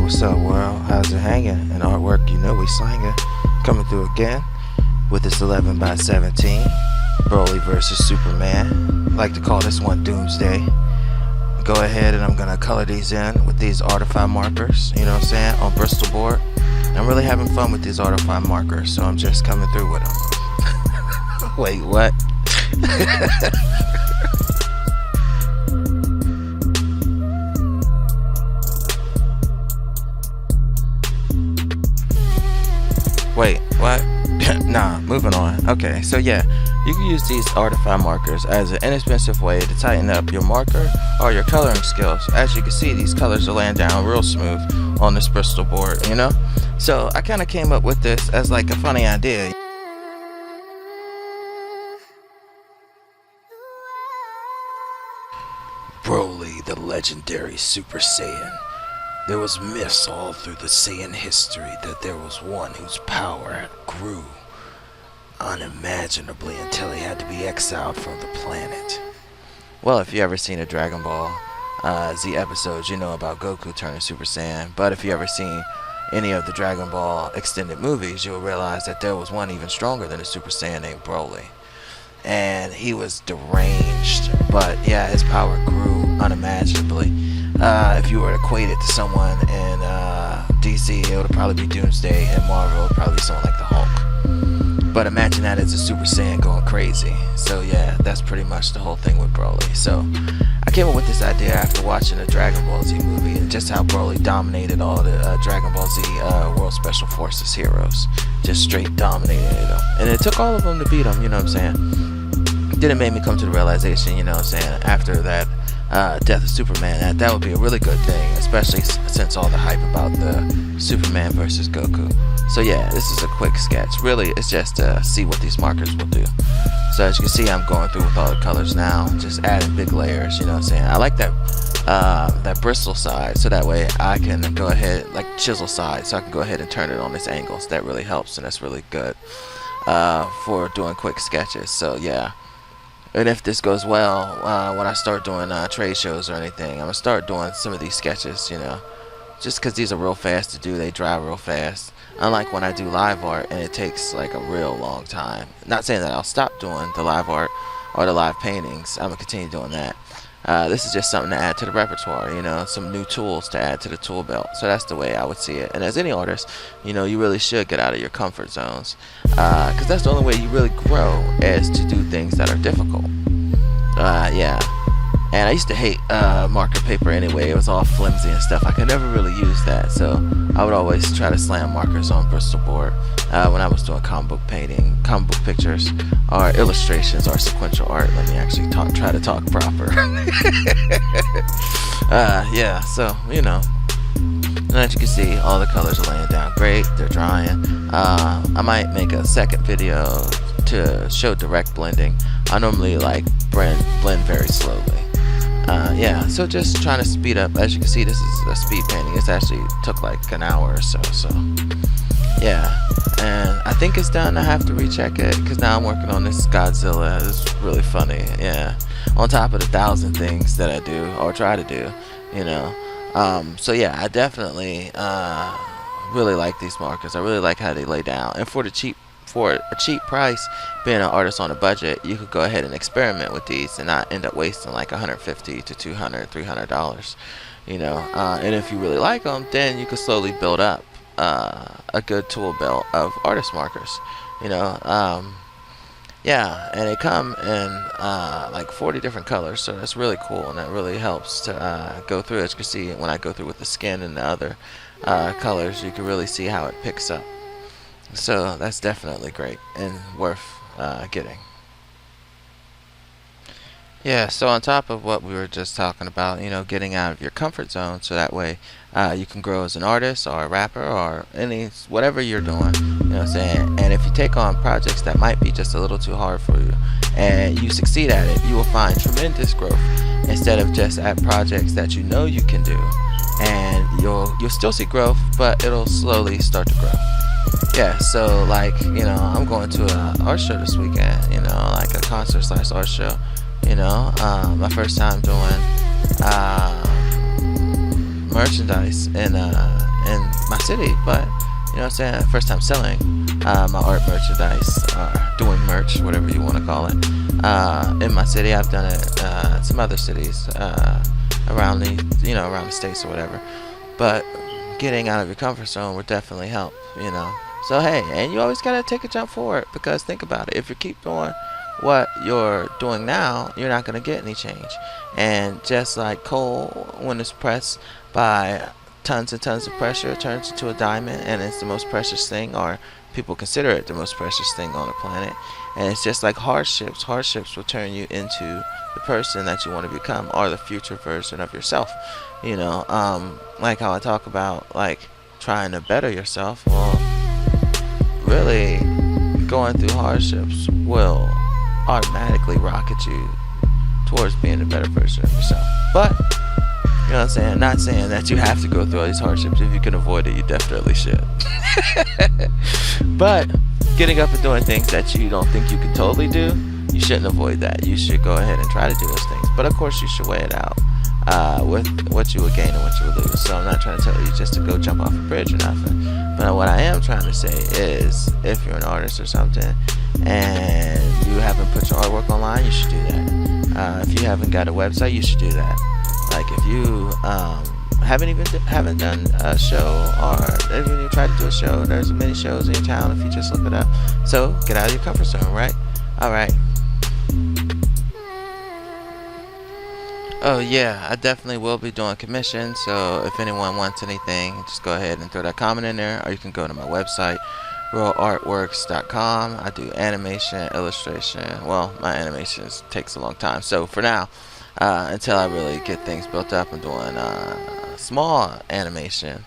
what's up world? How's it hanging? And artwork, you know we slanging. Coming through again with this 11 by 17 Broly versus Superman. I like to call this one Doomsday. Go ahead and I'm gonna color these in with these artifact markers, you know what I'm saying, on Bristol board. I'm really having fun with these artifact markers, so I'm just coming through with them. Wait, what? Wait, what? Nah, moving on. Okay, so yeah, you can use these artifact markers as an inexpensive way to tighten up your marker or your coloring skills. As you can see, these colors are laying down real smooth on this Bristol board, you know? So I kind of came up with this as like a funny idea. Broly, the legendary Super Saiyan. There was myths all through the Saiyan history that there was one whose power grew unimaginably until he had to be exiled from the planet. Well, if you ever seen a Dragon Ball Z episodes, you know about Goku turning Super Saiyan. But if you ever seen any of the Dragon Ball extended movies, you'll realize that there was one even stronger than a Super Saiyan named Broly. And he was deranged, but yeah, his power grew unimaginably. If you were to equate it to someone in DC, it would probably be Doomsday, and Marvel would probably be someone like the Hulk. But imagine that as a Super Saiyan going crazy. So yeah, that's pretty much the whole thing with Broly. So I came up with this idea after watching the Dragon Ball Z movie and just how Broly dominated all the Dragon Ball Z World Special Forces heroes. Just straight dominated them. And it took all of them to beat him, you know what I'm saying? Then it made me come to the realization, you know what I'm saying, after that death of Superman, that would be a really good thing, especially since all the hype about the Superman versus Goku. So yeah, this is a quick sketch. Really, it's just to see what these markers will do. So as you can see, I'm going through with all the colors now, just adding big layers, you know what I'm saying. I like that Bristol side, so that way I can go ahead, like chisel side, so I can go ahead and turn it on its angles. That really helps, and that's really good for doing quick sketches. So yeah. And if this goes well, when I start doing trade shows or anything, I'm going to start doing some of these sketches, you know. Just because these are real fast to do, they dry real fast. Unlike when I do live art and it takes like a real long time. Not saying that I'll stop doing the live art or the live paintings. I'm going to continue doing that. This is just something to add to the repertoire, you know, some new tools to add to the tool belt. So that's the way I would see it. And as any artist, you know, you really should get out of your comfort zones, because that's the only way you really grow, is to do things that are difficult. Yeah. And I used to hate marker paper anyway. It was all flimsy and stuff. I could never really use that, so I would always try to slam markers on Bristol board when I was doing comic book painting, comic book pictures, or illustrations, or sequential art. Let me actually try to talk proper. Yeah, so, you know. And as you can see, all the colors are laying down great. They're drying. I might make a second video to show direct blending. I normally like blend very slowly. Yeah, so just trying to speed up. As you can see, this is a speed painting. It's actually took like an hour or so. So yeah, and I think it's done. I have to recheck it because now I'm working on this Godzilla. It's really funny. Yeah, on top of the 1,000 things that I do or try to do, you know. So yeah, I definitely really like these markers. I really like how they lay down, and for a cheap price, being an artist on a budget, you could go ahead and experiment with these and not end up wasting like $150 to $200, $300, you know. And if you really like them, then you could slowly build up a good tool belt of artist markers, you know. Yeah, and they come in like 40 different colors, so that's really cool, and that really helps to go through. As you can see, when I go through with the skin and the other colors, you can really see how it picks up. So that's definitely great and worth getting. Yeah, so on top of what we were just talking about, you know, getting out of your comfort zone, so that way you can grow as an artist or a rapper or whatever you're doing, you know what I'm saying. And if you take on projects that might be just a little too hard for you and you succeed at it, you will find tremendous growth instead of just at projects that you know you can do. And you'll still see growth, but it'll slowly start to grow. Yeah, so like, you know, I'm going to an art show this weekend, you know, like a concert / art show, you know, my first time doing merchandise in my city, but you know what I'm saying, first time selling my art merchandise, doing merch, whatever you want to call it, in my city. I've done it in some other cities around the states or whatever, but getting out of your comfort zone would definitely help, you know. So hey, and you always gotta take a jump forward, because think about it, if you keep doing what you're doing now, you're not gonna get any change. And just like coal, when it's pressed by tons and tons of pressure, it turns into a diamond, and it's the most precious thing, or people consider it the most precious thing on the planet. And it's just like hardships will turn you into the person that you want to become, or the future version of yourself, you know. Like how I talk about like trying to better yourself. Well, really, going through hardships will automatically rocket you towards being a better version of yourself. But you know what I'm saying? Not saying that you have to go through all these hardships. If you can avoid it, you definitely should. But getting up and doing things that you don't think you can totally do, you shouldn't avoid that. You should go ahead and try to do those things. But of course, you should weigh it out with what you would gain and what you would lose. So I'm not trying to tell you just to go jump off a bridge or nothing. But what I am trying to say is, if you're an artist or something and you haven't put your artwork online, you should do that. If you haven't got a website, you should do that. Like if you haven't done a show, or even you try to do a show, there's many shows in your town if you just look it up. So get out of your comfort zone, right? All right. Oh yeah, I definitely will be doing commissions. So if anyone wants anything, just go ahead and throw that comment in there, or you can go to my website, realartworks.com. I do animation, illustration. Well, my animations takes a long time. So for now, until I really get things built up, I'm doing small animation,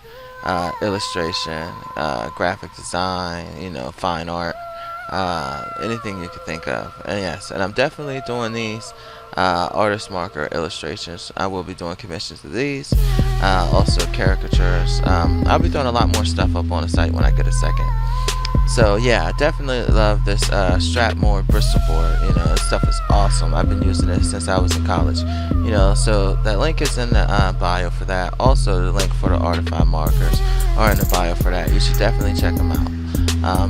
illustration, graphic design, you know, fine art, anything you could think of. And yes, and I'm definitely doing these artist marker illustrations. I will be doing commissions of these, also caricatures. I'll be doing a lot more stuff up on the site when I get a second. So yeah, I definitely love this Strathmore Bristol board. You know, this stuff is awesome. I've been using it since I was in college. You know, so that link is in the bio for that. Also, the link for the artifact markers are in the bio for that. You should definitely check them out,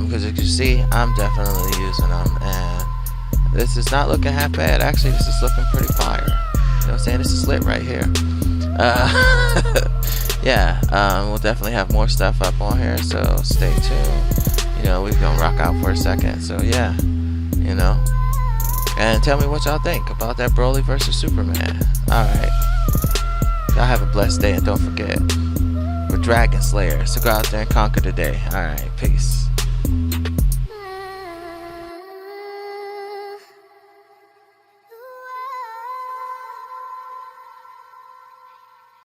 because as you can see, I'm definitely using them, and this is not looking half bad. Actually, this is looking pretty fire. You know what I'm saying? This is lit right here. Yeah, we'll definitely have more stuff up on here, so stay tuned. You know, we're gonna rock out for a second. So yeah, you know, and tell me what y'all think about that Broly versus Superman. Alright, y'all have a blessed day, and don't forget, we're Dragon Slayer, so go out there and conquer the day. Alright, peace.